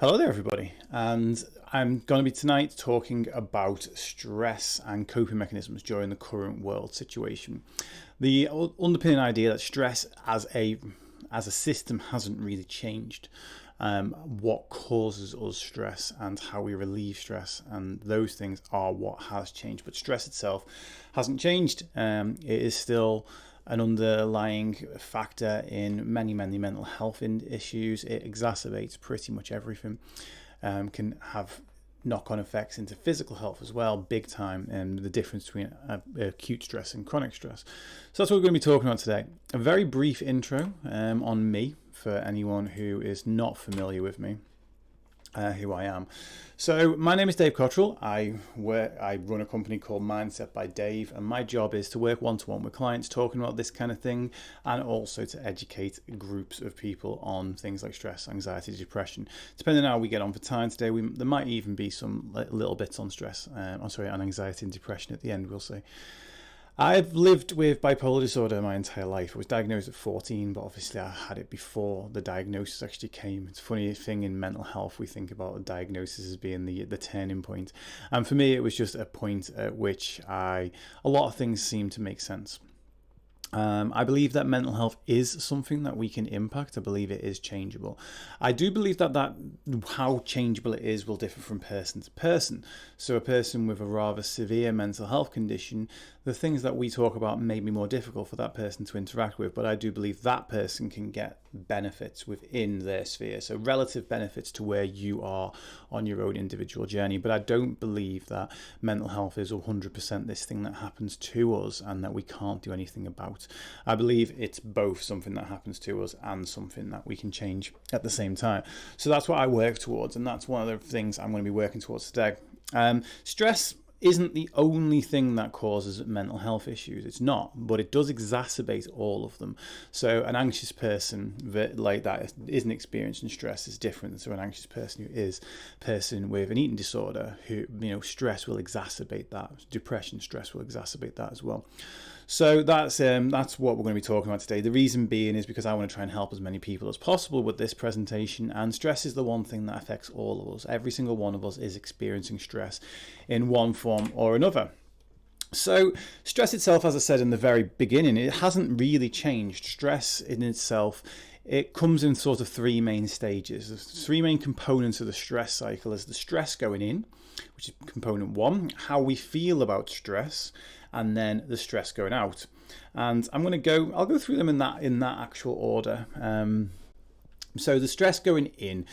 Hello there, everybody, and I'm going to be tonight talking about stress and coping mechanisms during the current world situation. The underpinning idea that stress as a system hasn't really changed. What causes us stress and how we relieve stress, and those things are what has changed. But stress itself hasn't changed. It is still an underlying factor in many mental health issues. It exacerbates pretty much everything. Can have knock-on effects into physical health as well, big time, and the difference between acute stress and chronic stress. So that's what we're going to be talking about today. A very brief intro on me for anyone who is not familiar with me. Who I am. So my name is Dave Cottrell. I run a company called Mindset by Dave, and my job is to work one-to-one with clients talking about this kind of thing, and also to educate groups of people on things like stress, anxiety, depression. Depending on how we get on for time today, there might even be some little bits on stress, on anxiety and depression at the end, we'll see. I've lived with bipolar disorder my entire life. I was diagnosed at 14, but obviously I had it before the diagnosis actually came. It's a funny thing in mental health, we think about a diagnosis as being the turning point. And for me, it was just a point at which a lot of things seemed to make sense. I believe that mental health is something that we can impact. I believe it is changeable. I do believe that how changeable it is will differ from person to person. So a person with a rather severe mental health condition, the things that we talk about may be more difficult for that person to interact with, but I do believe that person can get benefits within their sphere. So relative benefits to where you are on your own individual journey. But I don't believe that mental health is 100% this thing that happens to us and that we can't do anything about. I believe it's both something that happens to us and something that we can change at the same time. So that's what I work towards, and that's one of the things I'm going to be working towards today. Stress isn't the only thing that causes mental health issues. It's not, but it does exacerbate all of them. So an anxious person that isn't experiencing stress is different to an anxious person who is a person with an eating disorder who, stress will exacerbate that. Depression, stress will exacerbate that as well. So that's what we're going to be talking about today. The reason being is because I want to try and help as many people as possible with this presentation, and stress is the one thing that affects all of us. Every single one of us is experiencing stress in one form or another. So stress itself, as I said in the very beginning, it hasn't really changed. Stress in itself, it comes in sort of three main stages. The three main components of the stress cycle is the stress going in, which is component one, how we feel about stress, and then the stress going out. And I'll go through them in that actual order. So the stress going in.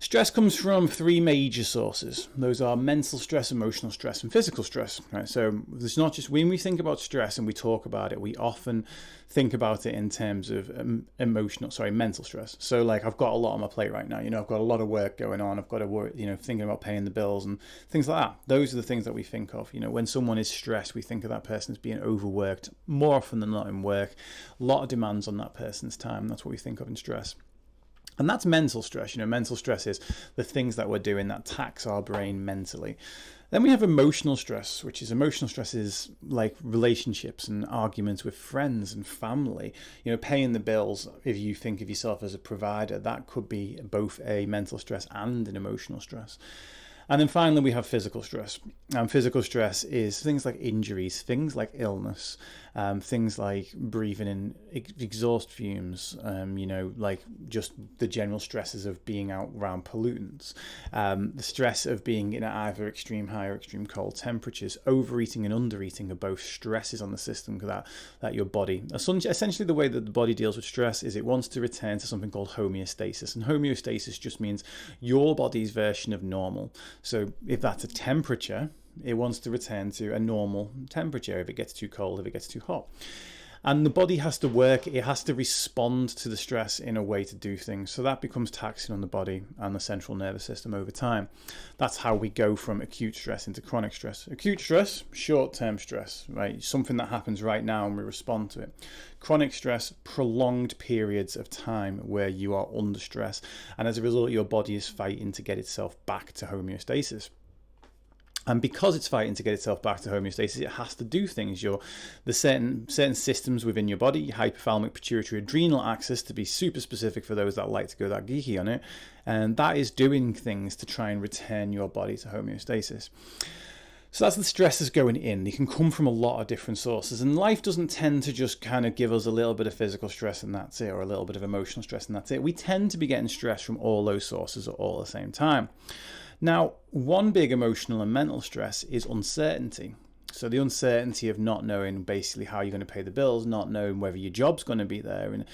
Stress comes from three major sources. Those are mental stress, emotional stress, and physical stress. Right? So it's not just when we think about stress and we talk about it, we often think about it in terms of mental stress. So like I've got a lot on my plate right now. I've got a lot of work going on. I've got to work, thinking about paying the bills and things like that. Those are the things that we think of. When someone is stressed, we think of that person as being overworked more often than not in work. A lot of demands on that person's time. That's what we think of in stress. And that's mental stress. Mental stress is the things that we're doing that tax our brain mentally. Then we have emotional stress, emotional stress is like relationships and arguments with friends and family. Paying the bills, if you think of yourself as a provider, that could be both a mental stress and an emotional stress. And then finally, we have physical stress. And physical stress is things like injuries, things like illness, things like breathing in exhaust fumes, like just the general stresses of being out around pollutants, the stress of being in either extreme high or extreme cold temperatures. Overeating and undereating are both stresses on the system that your body, essentially the way that the body deals with stress is it wants to return to something called homeostasis. And homeostasis just means your body's version of normal. So if that's a temperature, it wants to return to a normal temperature if it gets too cold, if it gets too hot. And the body has to work, it has to respond to the stress in a way to do things. So that becomes taxing on the body and the central nervous system over time. That's how we go from acute stress into chronic stress. Acute stress, short-term stress, right? Something that happens right now and we respond to it. Chronic stress, prolonged periods of time where you are under stress. And as a result, your body is fighting to get itself back to homeostasis. And because it's fighting to get itself back to homeostasis, it has to do things. The certain systems within your body, hypothalamic, pituitary, adrenal axis, to be super specific for those that like to go that geeky on it, and that is doing things to try and return your body to homeostasis. So that's the stresses going in. They can come from a lot of different sources, and life doesn't tend to just kind of give us a little bit of physical stress and that's it, or a little bit of emotional stress and that's it. We tend to be getting stress from all those sources at all at the same time. Now, one big emotional and mental stress is uncertainty. So the uncertainty of not knowing basically how you're going to pay the bills, not knowing whether your job's going to be there, and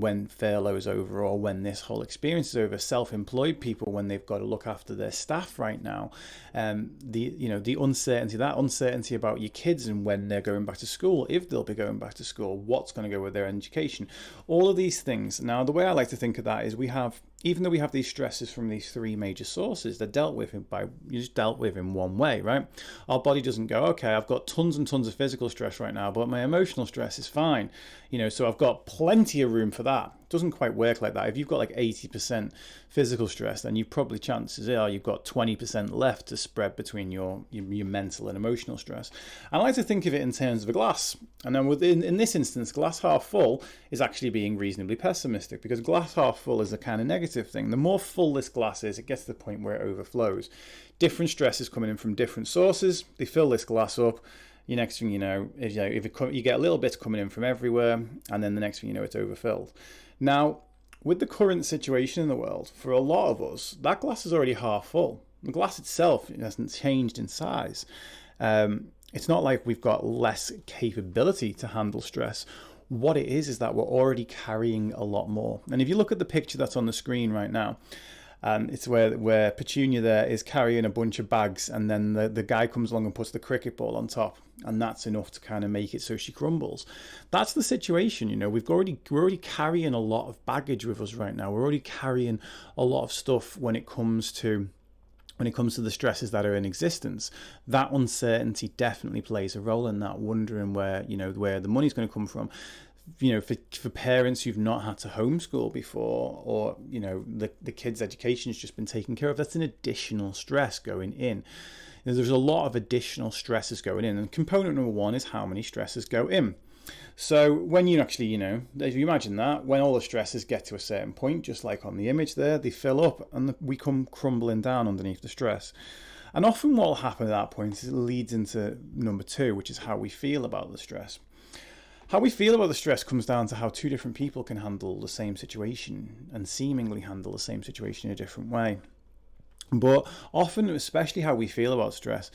when furlough is over or when this whole experience is over. Self-employed people, when they've got to look after their staff right now, the uncertainty about your kids and when they're going back to school, if they'll be going back to school, what's going to go with their education, all of these things. Now, the way I like to think of that is even though we have these stresses from these three major sources, they're dealt with in one way, right? Our body doesn't go, okay, I've got tons and tons of physical stress right now, but my emotional stress is fine. So I've got plenty of room for that. It doesn't quite work like that. If you've got like 80% physical stress, then chances are you've got 20% left to spread between your mental and emotional stress. I like to think of it in terms of a glass. And then in this instance, glass half full is actually being reasonably pessimistic, because glass half full is a kind of negative thing. The more full this glass is, it gets to the point where it overflows. Different stresses coming in from different sources. They fill this glass up. Next thing you know, you get a little bit coming in from everywhere, and then the next thing you know, it's overfilled. Now, with the current situation in the world, for a lot of us, that glass is already half full. The glass itself hasn't changed in size. It's not like we've got less capability to handle stress. What it is that we're already carrying a lot more. And if you look at the picture that's on the screen right now, it's where Petunia there is carrying a bunch of bags, and then the guy comes along and puts the cricket ball on top, and that's enough to kind of make it so she crumbles. That's the situation. We're already carrying a lot of baggage with us right now. We're already carrying a lot of stuff when it comes to the stresses that are in existence. That uncertainty definitely plays a role in that, wondering where the money's going to come from. For parents who've not had to homeschool before, or the kids' education's just been taken care of, that's an additional stress going in. There's a lot of additional stresses going in, and component number one is how many stresses go in. So when you actually, if you imagine that, when all the stresses get to a certain point, just like on the image there, they fill up and we come crumbling down underneath the stress. And often what will happen at that point is it leads into number two, which is how we feel about the stress. How we feel about the stress comes down to how two different people can handle the same situation, and seemingly handle the same situation in a different way. But often, especially how we feel about stress,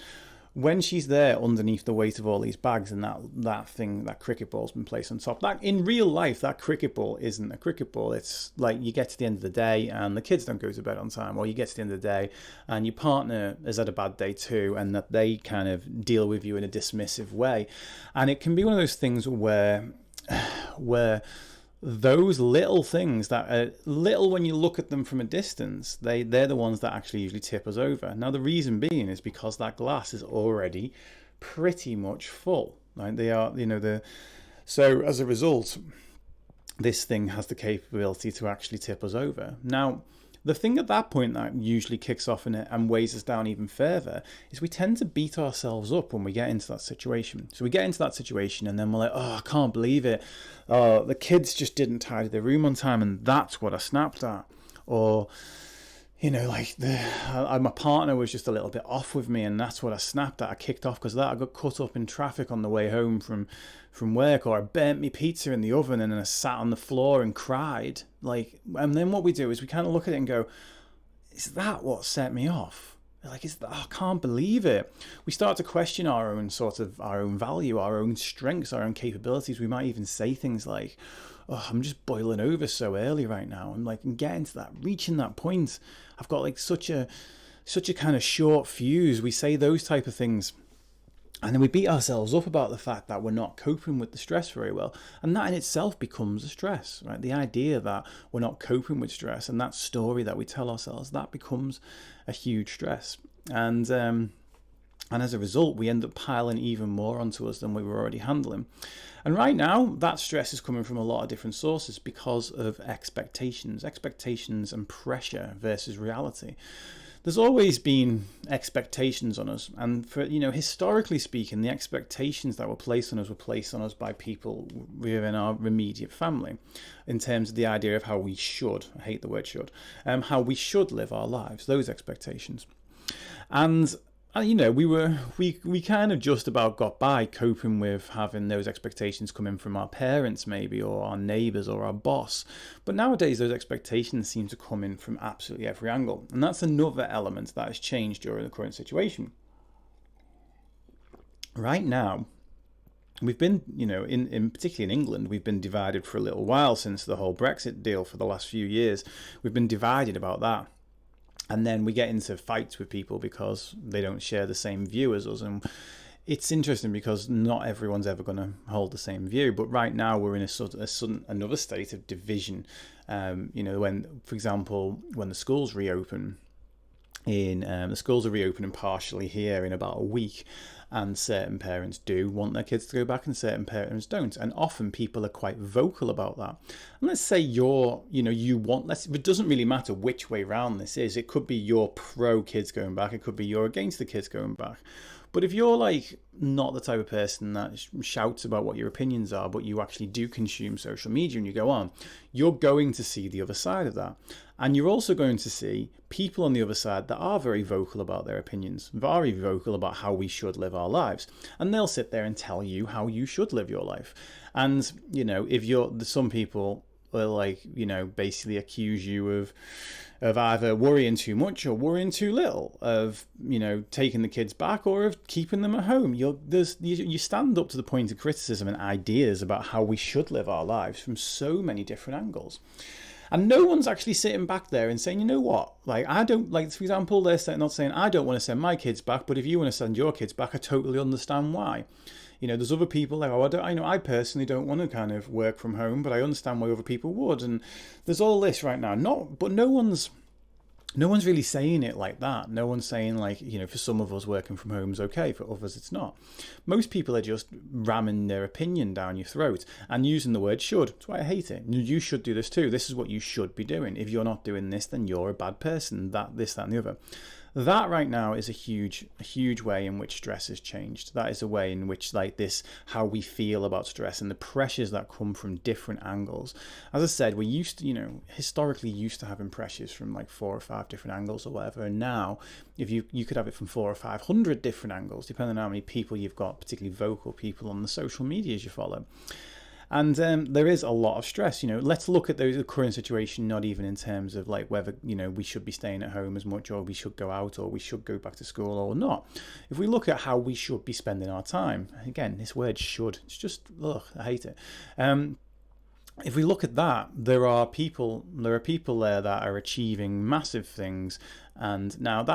when she's there underneath the weight of all these bags, and that cricket ball's been placed on top, that in real life, that cricket ball isn't a cricket ball. It's like you get to the end of the day and the kids don't go to bed on time, or you get to the end of the day and your partner has had a bad day too, and that they kind of deal with you in a dismissive way. And it can be one of those things where those little things that are little when you look at them from a distance, they're the ones that actually usually tip us over. Now, the reason being is because that glass is already pretty much full. Right? So as a result, this thing has the capability to actually tip us over. Now, the thing at that point that usually kicks off in it and weighs us down even further is we tend to beat ourselves up when we get into that situation. So we get into that situation and then we're like, oh, I can't believe it. Oh, the kids just didn't tidy their room on time and that's what I snapped at. Or, my partner was just a little bit off with me and that's what I snapped at. I kicked off because of that. I got cut up in traffic on the way home from work, or I burnt me pizza in the oven and then I sat on the floor and cried. And then what we do is we kind of look at it and go, is that what set me off? I can't believe it. We start to question our own value, our own strengths, our own capabilities. We might even say things like, oh, I'm just boiling over so early right now. I'm getting to that, reaching that point. I've got such a kind of short fuse. We say those type of things. And then we beat ourselves up about the fact that we're not coping with the stress very well. And that in itself becomes a stress, right? The idea that we're not coping with stress and that story that we tell ourselves, that becomes a huge stress. And as a result, we end up piling even more onto us than we were already handling. And right now, that stress is coming from a lot of different sources because of expectations and pressure versus reality. there's always been expectations on us, and for historically speaking, the expectations that were placed on us by people within our immediate family, in terms of the idea of how we should, I hate the word should, how we should live our lives, those expectations. And we kind of just about got by coping with having those expectations come in from our parents maybe, or our neighbours, or our boss. But nowadays those expectations seem to come in from absolutely every angle, and that's another element that has changed during the current situation. Right now, we've been, in particularly in England, we've been divided for a little while since the whole Brexit deal. For the last few years, we've been divided about that. And then we get into fights with people because they don't share the same view as us. And it's interesting because not everyone's ever going to hold the same view. But right now we're in another state of division. When, for example, when the schools reopen, the schools are reopening partially here in about a week, and certain parents do want their kids to go back and certain parents don't, and often people are quite vocal about that. And let's say it doesn't really matter which way round this is. It could be you're pro kids going back, it could be you're against the kids going back. But if you're not the type of person that shouts about what your opinions are, but you actually do consume social media and you go on, you're going to see the other side of that. And you're also going to see people on the other side that are very vocal about their opinions, very vocal about how we should live our lives. And they'll sit there and tell you how you should live your life. And, some people will basically accuse you of either worrying too much or worrying too little, of taking the kids back or of keeping them at home. You stand up to the point of criticism and ideas about how we should live our lives from so many different angles. And no one's actually sitting back there and saying, you know what, I don't, for example, they're not saying, I don't want to send my kids back, but if you want to send your kids back, I totally understand why. There's other people I personally don't want to kind of work from home, but I understand why other people would. And there's all this right now. But no one's really saying it like that. No one's saying for some of us working from home is okay, for others it's not. Most people are just ramming their opinion down your throat and using the word should. That's why I hate it. You should do this too. This is what you should be doing. If you're not doing this, then you're a bad person. That, and the other. That right now is a huge way in which stress has changed. That is a way in which how we feel about stress and the pressures that come from different angles. As I said, we used to, historically used to having pressures from 4 or 5 different angles or whatever. And now if you could have it from 400 or 500 different angles, depending on how many people you've got, particularly vocal people on the social medias you follow. And there is a lot of stress. Let's look at the current situation, not even in terms of whether we should be staying at home as much, or we should go out, or we should go back to school or not. If we look at how we should be spending our time, again, this word should, it's just, I hate it. If we look at that, there are people there that are achieving massive things. And now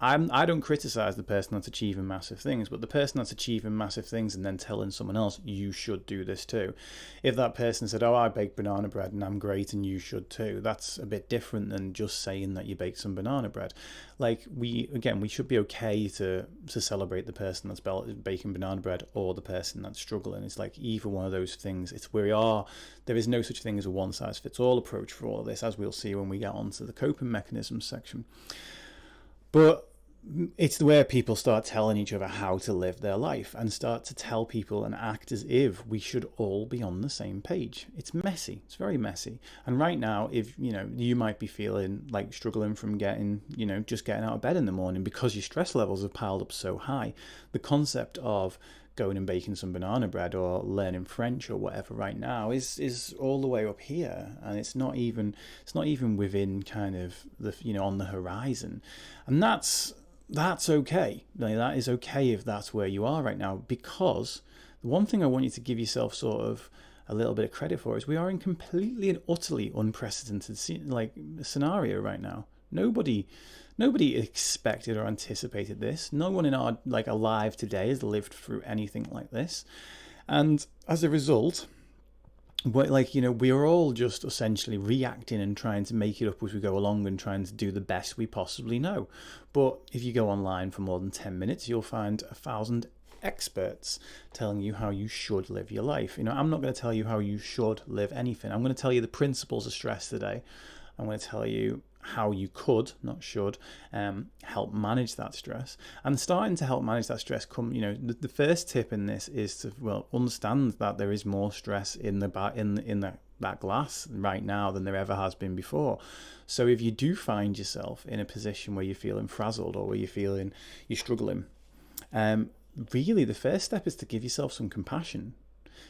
I don't criticize the person that's achieving massive things, but the person that's achieving massive things and then telling someone else, you should do this too. If that person said, I bake banana bread and I'm great and you should too, that's a bit different than just saying that you baked some banana bread. We should be okay to celebrate the person that's baking banana bread or the person that's struggling. It's either one of those things. There is no such thing as a one size fits all approach for all of this, as we'll see when we get onto the coping mechanisms section. But it's where people start telling each other how to live their life and start to tell people and act as if we should all be on the same page. It's messy. It's very messy. And right now, if you might be feeling struggling from just getting out of bed in the morning because your stress levels have piled up so high, the concept of going and baking some banana bread or learning French or whatever right now is all the way up here, and it's not even within kind of the on the horizon. And that's okay. That is okay if that's where you are right now, because the one thing I want you to give yourself sort of a little bit of credit for is we are in completely and utterly unprecedented scenario right now. Nobody expected or anticipated this. No one in our alive today has lived through anything like this, and as a result, we are all just essentially reacting and trying to make it up as we go along and trying to do the best we possibly know. But if you go online for more than 10 minutes, you'll find 1,000 experts telling you how you should live your life. I'm not going to tell you how you should live anything. I'm going to tell you the principles of stress today. I'm going to tell you how you could, not should, help manage that stress. And starting to help manage that stress, the first tip in this is to understand that there is more stress in that glass right now than there ever has been before. So if you do find yourself in a position where you're feeling frazzled or where you're struggling, really the first step is to give yourself some compassion.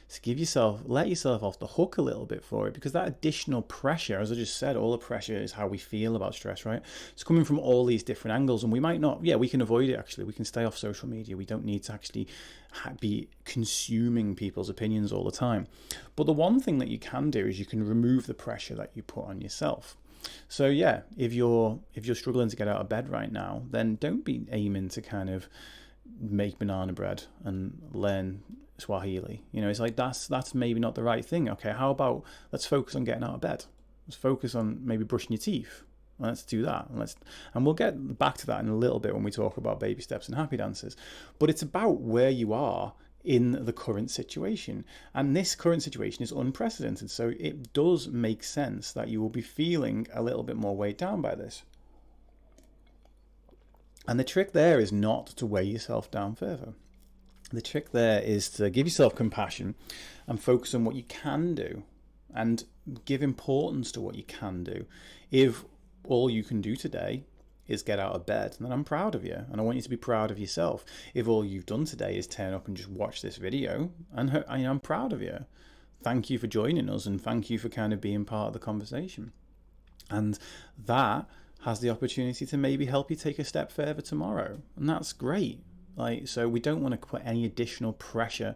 To let yourself off the hook a little bit for it, because that additional pressure, as I just said, all the pressure is how we feel about stress, right? It's coming from all these different angles, and we might not, we can avoid it actually. We can stay off social media. We don't need to actually be consuming people's opinions all the time. But the one thing that you can do is you can remove the pressure that you put on yourself. So if you're struggling to get out of bed right now, then don't be aiming to kind of make banana bread and learn Swahili. It's like that's maybe not the right thing. Okay, how about let's focus on getting out of bed. Let's focus on maybe brushing your teeth. Let's do that. And we'll get back to that in a little bit when we talk about baby steps and happy dances. But it's about where you are in the current situation. And this current situation is unprecedented. So it does make sense that you will be feeling a little bit more weighed down by this. And the trick there is not to weigh yourself down further. The trick there is to give yourself compassion and focus on what you can do and give importance to what you can do. If all you can do today is get out of bed, then I'm proud of you, and I want you to be proud of yourself. If all you've done today is turn up and just watch this video, and I'm proud of you. Thank you for joining us, and thank you for kind of being part of the conversation. And that has the opportunity to maybe help you take a step further tomorrow, and that's great. So we don't want to put any additional pressure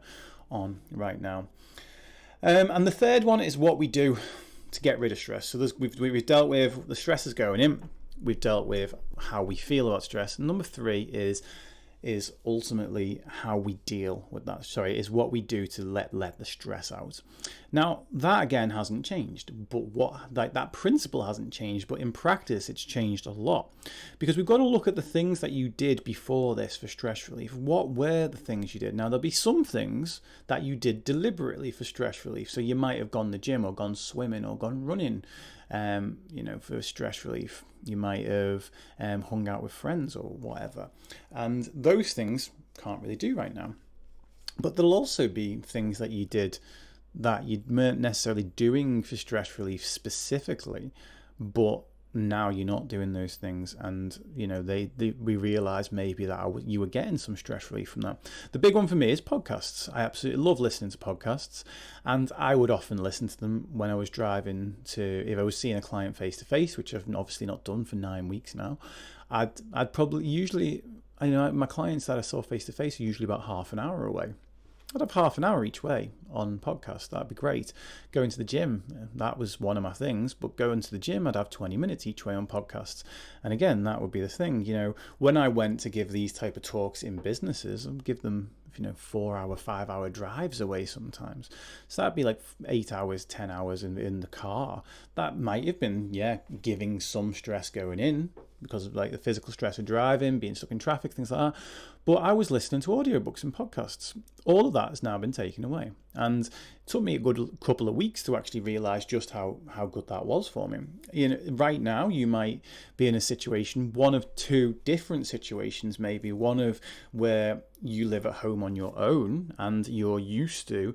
on right now. And the third one is what we do to get rid of stress. So we've dealt with the stresses going in. We've dealt with how we feel about stress. And number 3 is ultimately how we deal with that. Is what we do to let the stress out. Now, that again hasn't changed, but that principle hasn't changed, but in practice it's changed a lot, because we've got to look at the things that you did before this for stress relief. What were the things you did? Now, there'll be some things that you did deliberately for stress relief. So you might have gone to the gym or gone swimming or gone running, for stress relief. You might have hung out with friends or whatever. And those things can't really do right now. But there'll also be things that you did that you weren't necessarily doing for stress relief specifically, but now you're not doing those things, and we realize maybe that you were getting some stress relief from that. The big one for me is podcasts. I absolutely love listening to podcasts, and I would often listen to them when I was driving if I was seeing a client face to face, which I've obviously not done for 9 weeks now. I'd probably usually, my clients that I saw face to face are usually about half an hour away. I'd have half an hour each way on podcast. That'd be great. Going to the gym, that was one of my things, but going to the gym, I'd have 20 minutes each way on podcasts. And again, that would be the thing. When I went to give these type of talks in businesses, I'd give them 4-hour, 5-hour drives away sometimes. So that'd be like 8 hours, 10 hours in the car. That might have been, giving some stress going in, because of the physical stress of driving, being stuck in traffic, things like that. But I was listening to audiobooks and podcasts. All of that has now been taken away. And it took me a good couple of weeks to actually realise just how good that was for me. Right now, you might be in a situation, one of 2 different situations, maybe one of where you live at home on your own and you're used to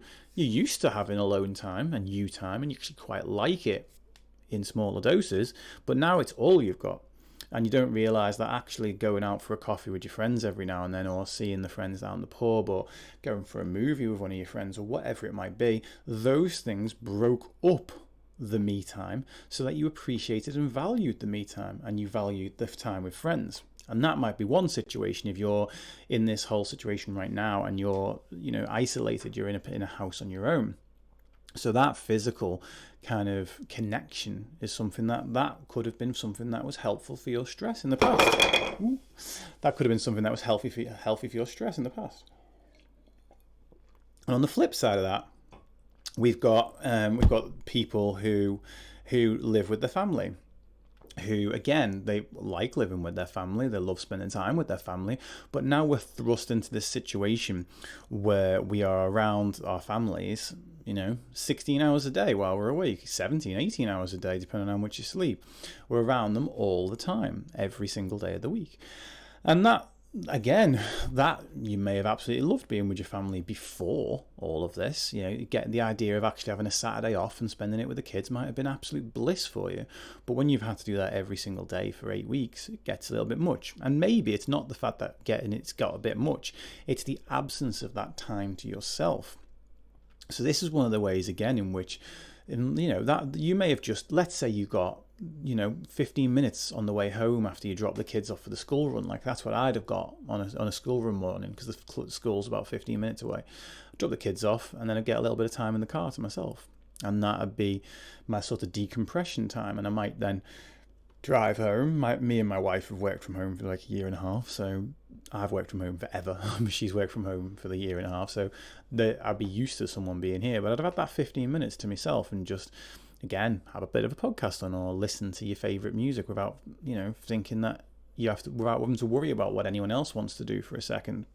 having alone time and you time, and you actually quite like it in smaller doses, but now it's all you've got. And you don't realise that actually going out for a coffee with your friends every now and then, or seeing the friends down the pub, or going for a movie with one of your friends, or whatever it might be, those things broke up the me time so that you appreciated and valued the me time, and you valued the time with friends. And that might be one situation. If you're in this whole situation right now and you're isolated, you're in a house on your own. So that physical kind of connection is something that could have been something that was helpful for your stress in the past. That could have been something that was healthy for your stress in the past. And on the flip side of that, we've got people who live with the family. who, again, they like living with their family, they love spending time with their family, but now we're thrust into this situation where we are around our families, 16 hours a day while we're awake, 17, 18 hours a day, depending on how much you sleep. We're around them all the time, every single day of the week. And that, again, that you may have absolutely loved being with your family before all of this. Getting the idea of actually having a Saturday off and spending it with the kids might have been absolute bliss for you. But when you've had to do that every single day for 8 weeks, it gets a little bit much. And maybe it's not the fact that it's got a bit much, it's the absence of that time to yourself. So this is one of the ways, again, in which, that you may have just, let's say you got 15 minutes on the way home after you drop the kids off for the school run. Like, that's what I'd have got on a school run morning, because the school's about 15 minutes away. I'd drop the kids off, and then I'd get a little bit of time in the car to myself, and that'd be my sort of decompression time. And I might then drive home. Me and my wife have worked from home for like a year and a half, so I've worked from home forever. She's worked from home for the year and a half, so I'd be used to someone being here, but I'd have had that 15 minutes to myself and just, again, have a bit of a podcast on, or listen to your favourite music without, thinking that you have to, without having to worry about what anyone else wants to do for a second.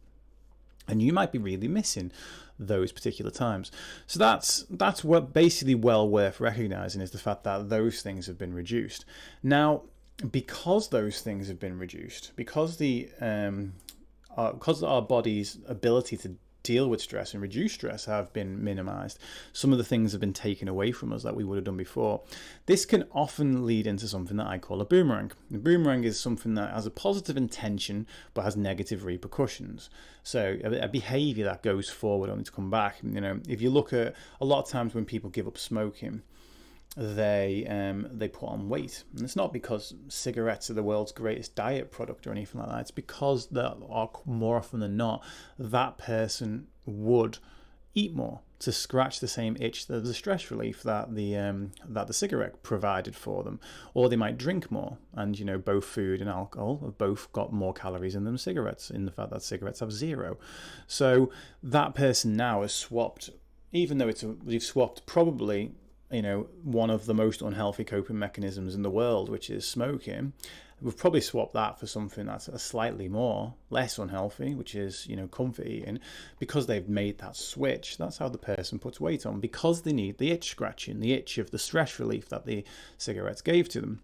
And you might be really missing those particular times. So that's what basically well worth recognizing, is the fact that those things have been reduced. Now, because those things have been reduced, because our body's ability to deal with stress and reduce stress have been minimized, some of the things have been taken away from us that we would have done before. This can often lead into something that I call a boomerang. A boomerang is something that has a positive intention but has negative repercussions. So a behavior that goes forward only to come back. If you look at a lot of times when people give up smoking, they put on weight, and it's not because cigarettes are the world's greatest diet product or anything like that. It's because that more often than not, that person would eat more to scratch the same itch, the stress relief that the cigarette provided for them, or they might drink more. And both food and alcohol have both got more calories in them than cigarettes, in the fact that cigarettes have 0. So that person now has swapped, even though they've swapped probably one of the most unhealthy coping mechanisms in the world, which is smoking. We've probably swapped that for something that's a slightly less unhealthy, which is, comfort eating, because they've made that switch. That's how the person puts weight on, because they need the itch scratching, the itch of the stress relief that the cigarettes gave to them.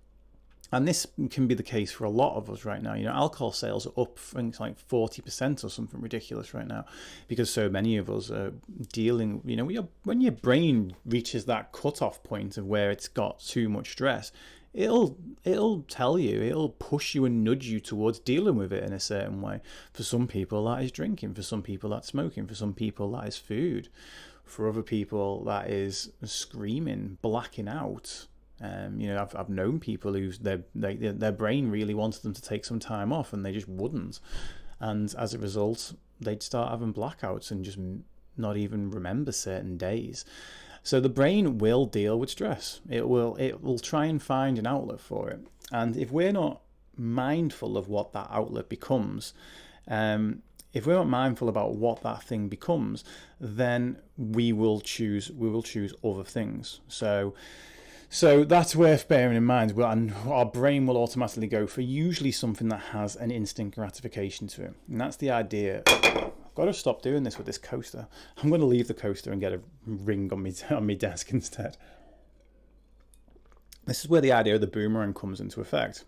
And this can be the case for a lot of us right now. Alcohol sales are up, I think it's like 40% or something ridiculous right now, because so many of us are dealing, when your brain reaches that cutoff point of where it's got too much stress, it'll tell you, it'll push you and nudge you towards dealing with it in a certain way. For some people, that is drinking. For some people, that's smoking. For some people, that is food. For other people, that is screaming, blacking out. I've known people whose their brain really wanted them to take some time off, and they just wouldn't, and as a result, they'd start having blackouts and just not even remember certain days. So the brain will deal with stress. It will try and find an outlet for it, and if we're not mindful of what that outlet becomes, if we're not mindful about what that thing becomes, then we will choose other things. So that's worth bearing in mind, and our brain will automatically go for usually something that has an instant gratification to it. And that's the idea. I've got to stop doing this with this coaster. I'm going to leave the coaster and get a ring on my desk instead. This is where the idea of the boomerang comes into effect.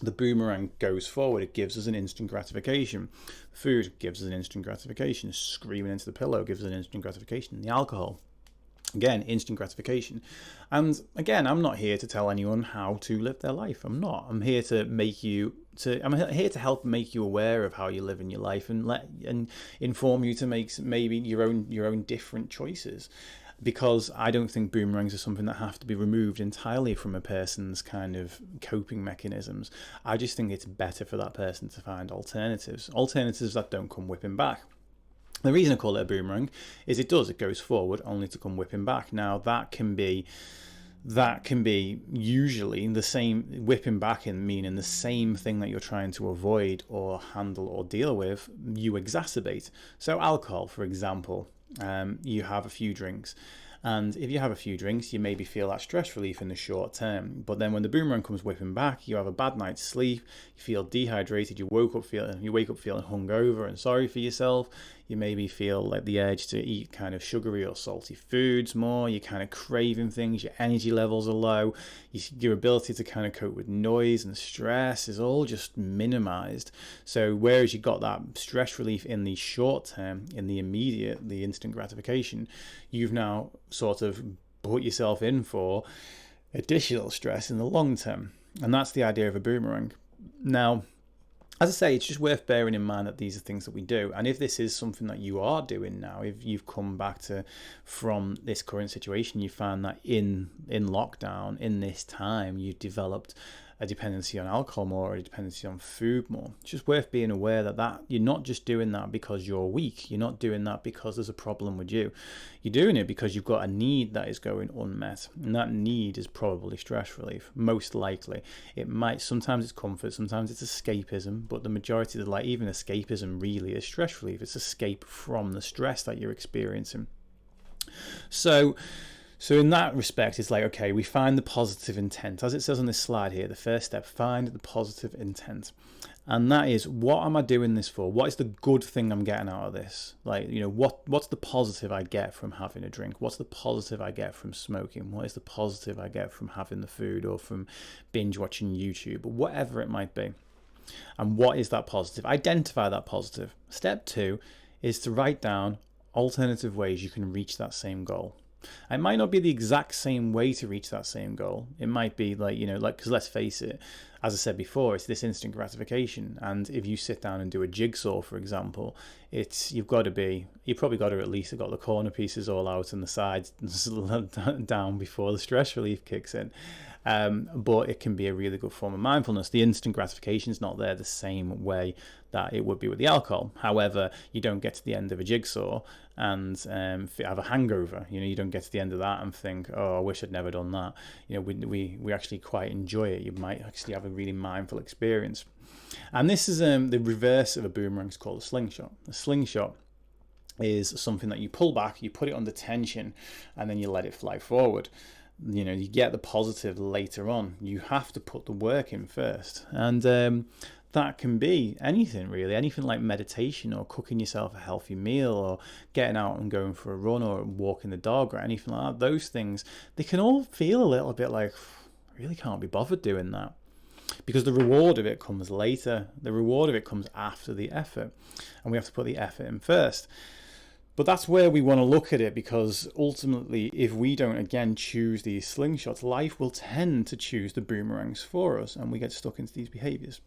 The boomerang goes forward. It gives us an instant gratification. Food gives us an instant gratification. Screaming into the pillow gives us an instant gratification. The alcohol, again, instant gratification. And again, I'm not here to tell anyone how to live their life. I'm not. I'm here to I'm here to help make you aware of how you live in your life, and inform you to make maybe your own different choices. Because I don't think boomerangs are something that have to be removed entirely from a person's kind of coping mechanisms. I just think it's better for that person to find alternatives that don't come whipping back. The reason I call it a boomerang is it goes forward only to come whipping back. Now that can be usually the same, whipping back in meaning the same thing that you're trying to avoid or handle or deal with, you exacerbate. So alcohol, for example, you have a few drinks And if you have a few drinks, you maybe feel that stress relief in the short term. But then when the boomerang comes whipping back, you have a bad night's sleep, you feel dehydrated, you wake up feeling hungover and sorry for yourself. You maybe feel like the urge to eat kind of sugary or salty foods more. You're kind of craving things. Your energy levels are low. Your ability to kind of cope with noise and stress is all just minimized. So whereas you got that stress relief in the short term, in the immediate, the instant gratification, you've now sort of put yourself in for additional stress in the long term. And that's the idea of a boomerang. Now, as I say, it's just worth bearing in mind that these are things that we do. And if this is something that you are doing now, if you've come back from this current situation, you find that in lockdown, in this time, you've developed a dependency on alcohol more, or a dependency on food more. It's just worth being aware that you're not just doing that because you're weak. You're not doing that because there's a problem with you. You're doing it because you've got a need that is going unmet. And that need is probably stress relief, most likely. Sometimes it's comfort, sometimes it's escapism, but the majority of the even escapism really is stress relief. It's escape from the stress that you're experiencing. So in that respect, it's like, okay, we find the positive intent. As it says on this slide here, the first step, find the positive intent. And that is, what am I doing this for? What is the good thing I'm getting out of this? What's the positive I get from having a drink? What's the positive I get from smoking? What is the positive I get from having the food or from binge watching YouTube or whatever it might be? And what is that positive? Identify that positive. Step 2 is to write down alternative ways you can reach that same goal. It might not be the exact same way to reach that same goal. It might be because let's face it, as I said before, it's this instant gratification. And if you sit down and do a jigsaw, for example, you've probably got to at least have got the corner pieces all out and the sides down before the stress relief kicks in. But it can be a really good form of mindfulness. The instant gratification is not there the same way that it would be with the alcohol. However, you don't get to the end of a jigsaw and have a hangover. You don't get to the end of that and think, oh, I wish I'd never done that. We actually quite enjoy it. You might actually have a really mindful experience. And this is the reverse of a boomerang. It's called a slingshot. A slingshot is something that you pull back, you put it under tension, and then you let it fly forward. You get the positive later on. You have to put the work in first. And that can be anything really, anything like meditation or cooking yourself a healthy meal or getting out and going for a run or walking the dog or anything like that. Those things, they can all feel a little bit like, I really can't be bothered doing that. Because the reward of it comes later. The reward of it comes after the effort. And we have to put the effort in first. But that's where we want to look at it, because ultimately, if we don't, again, choose these slingshots, life will tend to choose the boomerangs for us, and we get stuck into these behaviors.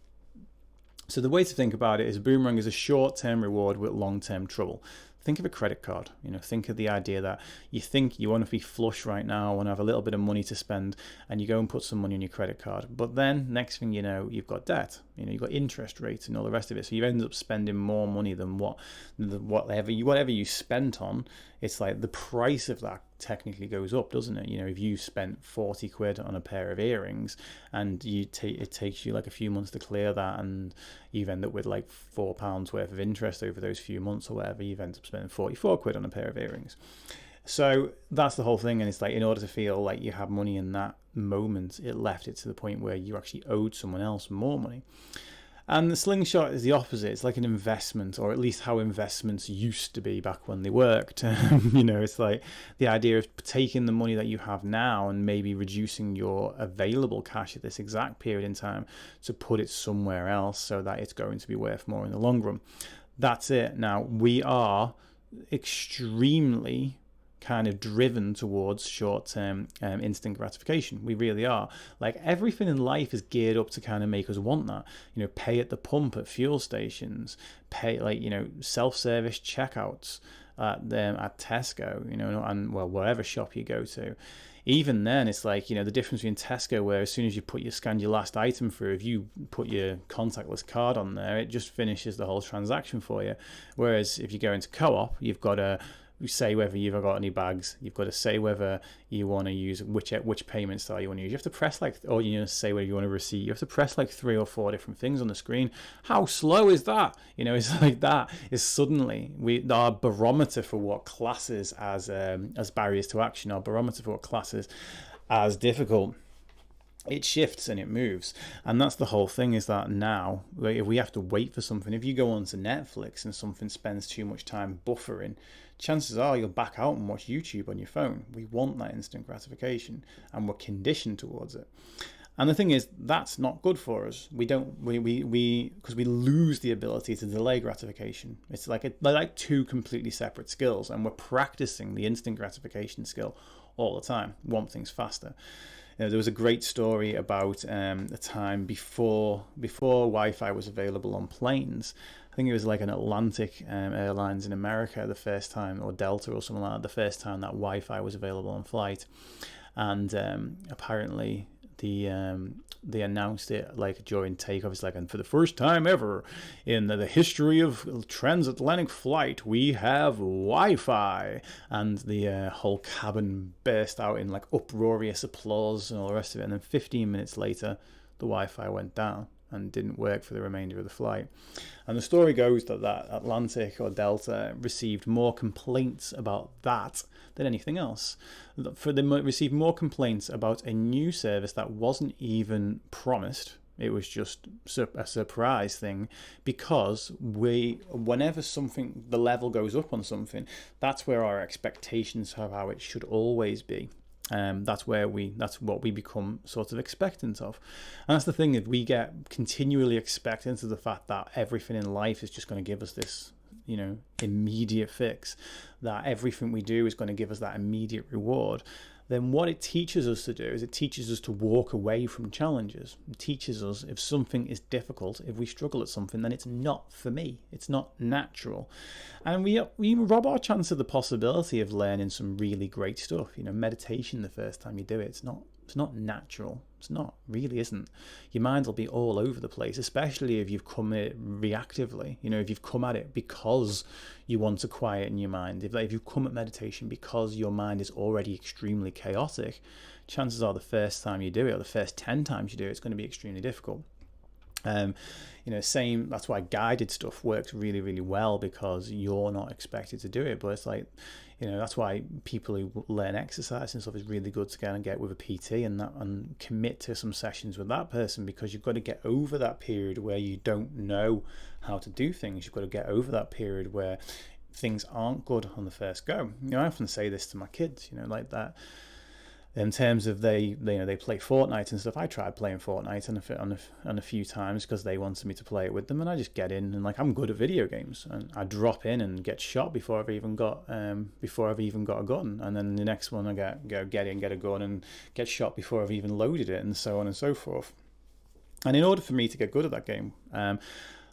So the way to think about it is a boomerang is a short-term reward with long-term trouble. Think of a credit card. Think of the idea that you think you want to be flush right now, want to have a little bit of money to spend, and you go and put some money on your credit card. But then next thing you know, you've got debt. You've got interest rates and all the rest of it. So you end up spending more money than whatever you spent on. It's like the price of that technically goes up, doesn't it? If you spent 40 quid on a pair of earrings and it takes you like a few months to clear that, and you've ended up with like £4 worth of interest over those few months or whatever, you've ended up spending 44 quid on a pair of earrings. So that's the whole thing. And it's like, in order to feel like you have money in that moment, it left it to the point where you actually owed someone else more money. And the slingshot is the opposite. It's like an investment, or at least how investments used to be back when they worked. It's like the idea of taking the money that you have now and maybe reducing your available cash at this exact period in time to put it somewhere else so that it's going to be worth more in the long run. That's it. Now, we are extremely kind of driven towards short-term instant gratification. We really are. Like, everything in life is geared up to kind of make us want that. Pay at the pump at fuel stations, pay self-service checkouts at Tesco, and whatever shop you go to. Even then, it's like, the difference between Tesco, where as soon as you scan your last item through, if you put your contactless card on there, it just finishes the whole transaction for you. Whereas if you go into Co-op, you've got to say whether you've got any bags. You've got to say whether you want to use which payment style you want to use. You have to press or you know, say whether you want to receive. You have to press like 3 or 4 different things on the screen. How slow is that? You know, it's like that is suddenly our barometer for what classes as barriers to action, our barometer for what classes as difficult, it shifts and it moves. And that's the whole thing, is that now if we have to wait for something, if you go onto Netflix and something spends too much time buffering, chances are you'll back out and watch YouTube on your phone. We want that instant gratification and we're conditioned towards it. And the thing is, that's not good for us. Because we lose the ability to delay gratification. It's they're like two completely separate skills, and we're practicing the instant gratification skill all the time. Want things faster. You know, there was a great story about a time before Wi-Fi was available on planes. I think it was like an Atlantic Airlines in America the first time, or Delta or something like that, the first time that Wi-Fi was available on flight. And apparently they announced it like during takeoff. It's like, and for the first time ever in the history of transatlantic flight, we have Wi-Fi. And the whole cabin burst out in like uproarious applause and all the rest of it. And then 15 minutes later, the Wi-Fi went down and didn't work for the remainder of the flight. And the story goes that Atlantic or Delta received more complaints about that than anything else. They received more complaints about a new service that wasn't even promised. It was just a surprise thing, because whenever the level goes up on something, that's where our expectations of how it should always be. That's what we become sort of expectant of. And that's the thing, if we get continually expectant of the fact that everything in life is just going to give us this, you know, immediate fix, that everything we do is going to give us that immediate reward, then what it teaches us to do is it teaches us to walk away from challenges. It teaches us, if something is difficult, if we struggle at something, then it's not for me. It's not natural. And we rob our chance of the possibility of learning some really great stuff. You know, meditation, the first time you do it, it's not natural. It's not, really isn't. Your mind will be all over the place, especially if you've come at it reactively. You know, if you've come at it because you want to quieten your mind. If you've come at meditation because your mind is already extremely chaotic, chances are the first time you do it, or the first 10 times you do it, it's going to be extremely difficult. You know, that's why guided stuff works really, really well, because you're not expected to do it. But it's like, you know, that's why people who learn exercise and stuff is really good to go and get with a PT and commit to some sessions with that person, because you've got to get over that period where you don't know how to do things. You've got to get over that period where things aren't good on the first go. You know, I often say this to my kids, you know, like that. In terms of they play Fortnite and stuff, I tried playing Fortnite on a few times because they wanted me to play it with them, and I just get in and like, I'm good at video games, and I drop in and get shot before I've even got a gun, and then the next one I get in, get a gun, and get shot before I've even loaded it, and so on and so forth. And in order for me to get good at that game,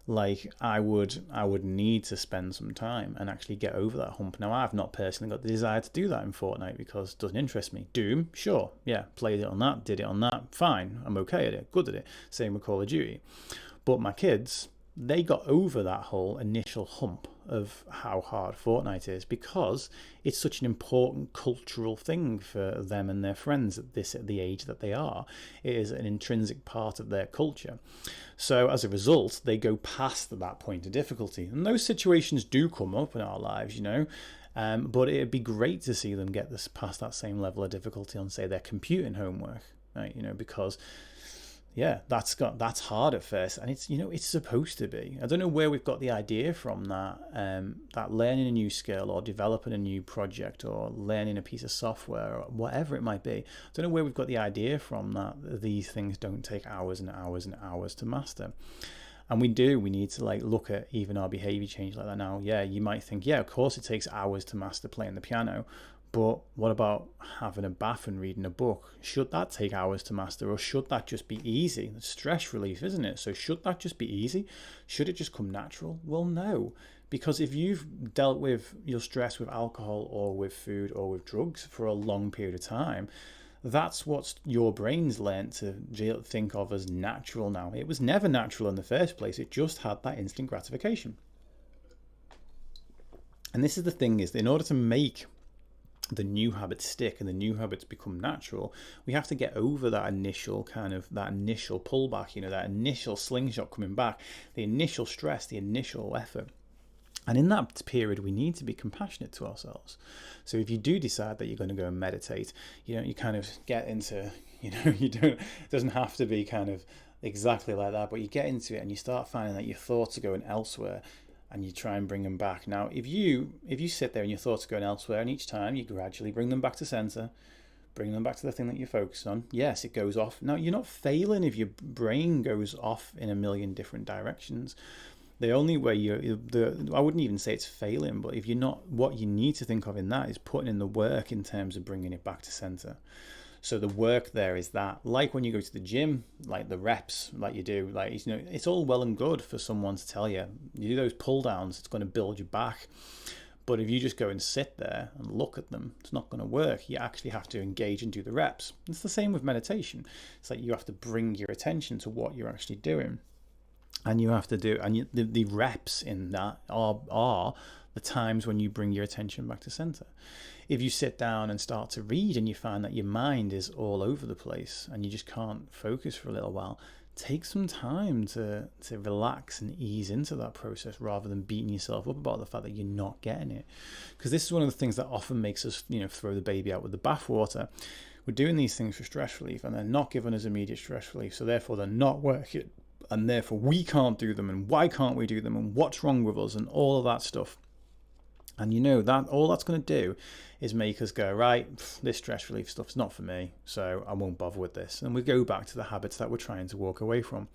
like I would need to spend some time and actually get over that hump. Now, I've not personally got the desire to do that in Fortnite because it doesn't interest me. Doom, sure, yeah, played it on that, did it on that, fine, I'm okay at it, good at it. Same with Call of Duty. But my kids, they got over that whole initial hump of how hard Fortnite is, because it's such an important cultural thing for them and their friends at the age that they are. It is an intrinsic part of their culture. So as a result, they go past that point of difficulty. And those situations do come up in our lives, you know, but it'd be great to see them get this past that same level of difficulty on, say, their computing homework, right? You know, because yeah, that's hard at first, and it's, you know, it's supposed to be. I don't know where we've got the idea from that learning a new skill, or developing a new project, or learning a piece of software, or whatever it might be. I don't know where we've got the idea from that these things don't take hours and hours and hours to master. And we need to like look at even our behavior change like that now. Yeah, you might think, yeah, of course it takes hours to master playing the piano. But what about having a bath and reading a book? Should that take hours to master, or should that just be easy? It's stress relief, isn't it? So should that just be easy? Should it just come natural? Well, no. Because if you've dealt with your stress with alcohol or with food or with drugs for a long period of time, that's what your brain's learned to think of as natural now. It was never natural in the first place. It just had that instant gratification. And this is the thing, is in order to make the new habits stick and the new habits become natural, we have to get over that initial pullback, that initial slingshot coming back, the initial stress, the initial effort. And in that period, we need to be compassionate to ourselves. So if you do decide that you're going to go and meditate, you kind of get into, it doesn't have to be kind of exactly like that, but you get into it and you start finding that your thoughts are going elsewhere, and you try and bring them back. Now, if you sit there and your thoughts are going elsewhere, and each time you gradually bring them back to center, bring them back to the thing that you're focused on, yes, it goes off. Now, you're not failing if your brain goes off in a million different directions. The only way I wouldn't even say it's failing, but if you're not, what you need to think of in that is putting in the work in terms of bringing it back to center. So the work there is that, like when you go to the gym, like the reps, like you do, like, it's all well and good for someone to tell you do those pull downs, it's going to build your back. But if you just go and sit there and look at them, it's not going to work. You actually have to engage and do the reps. It's the same with meditation. It's like you have to bring your attention to what you're actually doing. And you have to do, and the reps in that are the times when you bring your attention back to center. If you sit down and start to read and you find that your mind is all over the place and you just can't focus for a little while, take some time to relax and ease into that process rather than beating yourself up about the fact that you're not getting it. Because this is one of the things that often makes us, throw the baby out with the bathwater. We're doing these things for stress relief and they're not giving us immediate stress relief, so therefore they're not working, and therefore we can't do them, and why can't we do them, and what's wrong with us, and all of that stuff. And that all that's going to do is make us go, right, this stress relief stuff's not for me, so I won't bother with this. And we go back to the habits that we're trying to walk away from.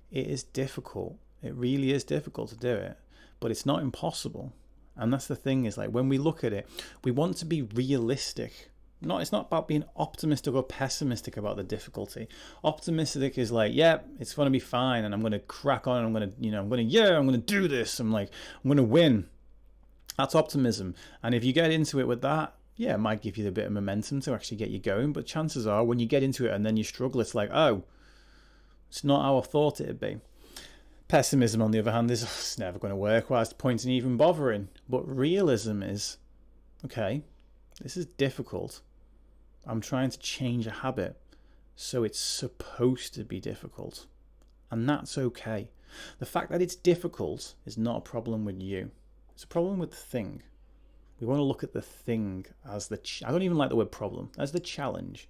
It is difficult. It really is difficult to do it, but it's not impossible. And that's the thing, is like when we look at it, we want to be realistic. It's not about being optimistic or pessimistic about the difficulty. Optimistic is like, yeah, it's going to be fine, and I'm going to crack on, and I'm going to do this. I'm going to win. That's optimism. And if you get into it with that, yeah, it might give you a bit of momentum to actually get you going. But chances are when you get into it and then you struggle, it's like, oh, it's not how I thought it'd be. Pessimism, on the other hand, is it's never going to work. What's the point in even bothering? But realism is, okay, this is difficult. I'm trying to change a habit, so it's supposed to be difficult. And that's okay. The fact that it's difficult is not a problem with you. It's a problem with the thing. We want to look at the thing as I don't even like the word problem, as the challenge.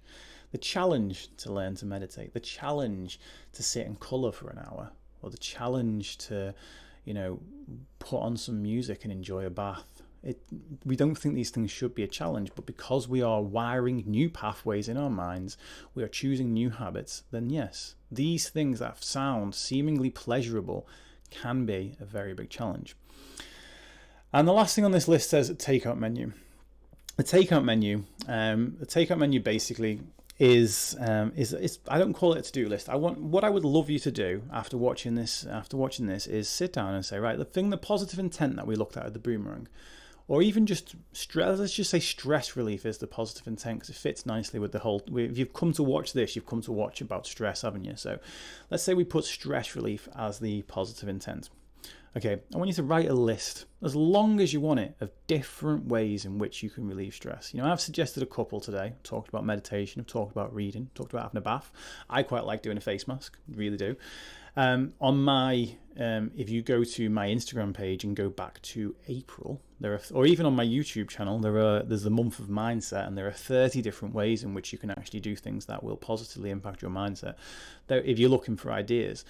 The challenge to learn to meditate, the challenge to sit and colour for an hour, or the challenge to, put on some music and enjoy a bath. We don't think these things should be a challenge, but because we are wiring new pathways in our minds, we are choosing new habits, then yes, these things that sound seemingly pleasurable can be a very big challenge. And the last thing on this list says takeout menu. The takeout menu basically is I don't call it a to-do list. What I would love you to do after watching this is sit down and say, right, the positive intent that we looked at the boomerang, or even just stress. Let's just say stress relief is the positive intent, because it fits nicely with the whole. If you've come to watch this, you've come to watch about stress, haven't you? So let's say we put stress relief as the positive intent. Okay, I want you to write a list, as long as you want it, of different ways in which you can relieve stress. I've suggested a couple today. I've talked about meditation, I've talked about reading, talked about having a bath. I quite like doing a face mask, really do. If you go to my Instagram page and go back to April, or even on my YouTube channel, there's the month of mindset, and there are 30 different ways in which you can actually do things that will positively impact your mindset, if you're looking for ideas.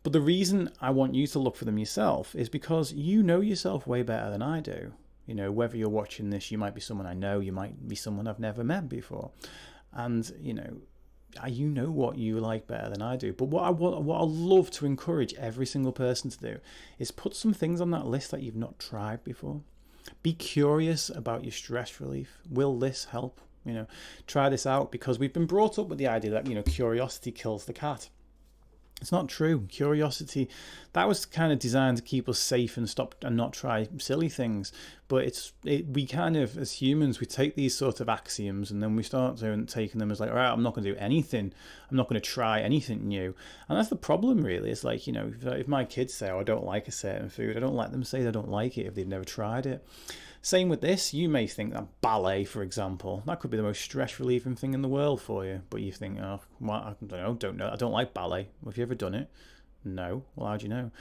But the reason I want you to look for them yourself is because you know yourself way better than I do. Whether you're watching this, you might be someone I know, you might be someone I've never met before. And, you know what you like better than I do. But what I love to encourage every single person to do is put some things on that list that you've not tried before. Be curious about your stress relief. Will this help? Try this out, because we've been brought up with the idea that, curiosity kills the cat. It's not true. Curiosity, that was kind of designed to keep us safe and stop and not try silly things. But we kind of, as humans, we take these sort of axioms and then we start taking them as like, all right, I'm not going to do anything. I'm not going to try anything new. And that's the problem, really. It's like, if my kids say, oh, I don't like a certain food, I don't let them say they don't like it if they've never tried it. Same with this. You may think that ballet, for example, that could be the most stress relieving thing in the world for you, but you think, oh, well, I don't know, I don't like ballet. Well, have you ever done it? No. Well, how do you know?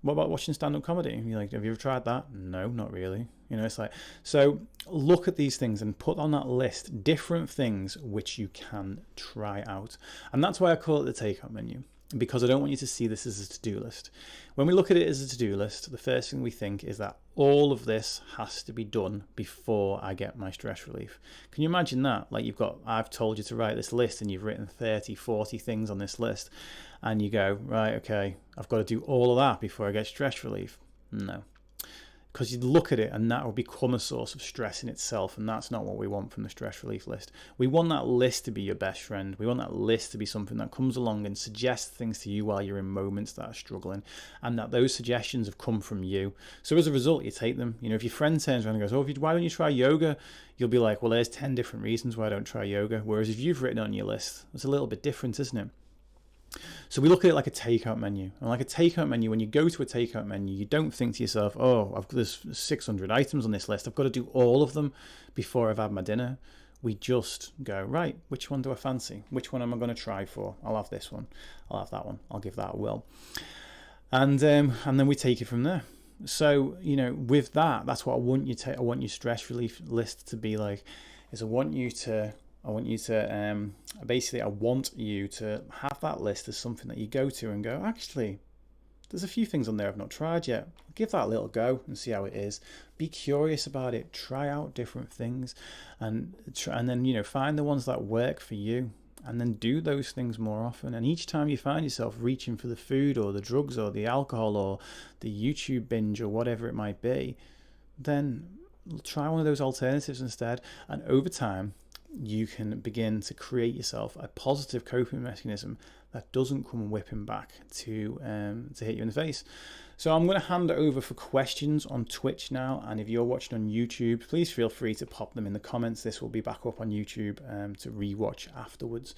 What about watching stand-up comedy? You're like, have you ever tried that? No, not really. It's like, so look at these things and put on that list different things which you can try out. And that's why I call it the takeout menu, because I don't want you to see this as a to-do list. When we look at it as a to-do list, the first thing we think is that all of this has to be done before I get my stress relief. Can you imagine that? Like I've told you to write this list and you've written 30, 40 things on this list and you go, right, okay, I've got to do all of that before I get stress relief. No. Because you look at it and that will become a source of stress in itself, and that's not what we want from the stress relief list. We want that list to be your best friend. We want that list to be something that comes along and suggests things to you while you're in moments that are struggling, and that those suggestions have come from you. So as a result, you take them. If your friend turns around and goes, oh, why don't you try yoga? You'll be like, well, there's 10 different reasons why I don't try yoga. Whereas if you've written it on your list, it's a little bit different, isn't it? So we look at it like a takeout menu. And like a takeout menu, when you go to a takeout menu, you don't think to yourself, oh, there's 600 items on this list. I've got to do all of them before I've had my dinner. We just go, right, which one do I fancy? Which one am I going to try for? I'll have this one. I'll have that one. I'll give that a whirl. And then we take it from there. So, with that, that's what I want your stress relief list to be like, is I want you to have that list as something that you go to and go, actually, there's a few things on there I've not tried yet. Give that a little go and see how it is. Be curious about it. Try out different things and then, find the ones that work for you and then do those things more often. And each time you find yourself reaching for the food or the drugs or the alcohol or the YouTube binge or whatever it might be, then try one of those alternatives instead. And over time, you can begin to create yourself a positive coping mechanism that doesn't come whipping back to hit you in the face. So I'm going to hand it over for questions on Twitch now, and if you're watching on YouTube, please feel free to pop them in the comments. This will be back up on YouTube to rewatch afterwards.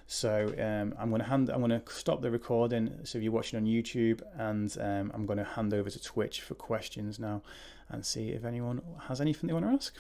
So I'm going to stop the recording. So if you're watching on YouTube, and I'm going to hand over to Twitch for questions now and see if anyone has anything they want to ask.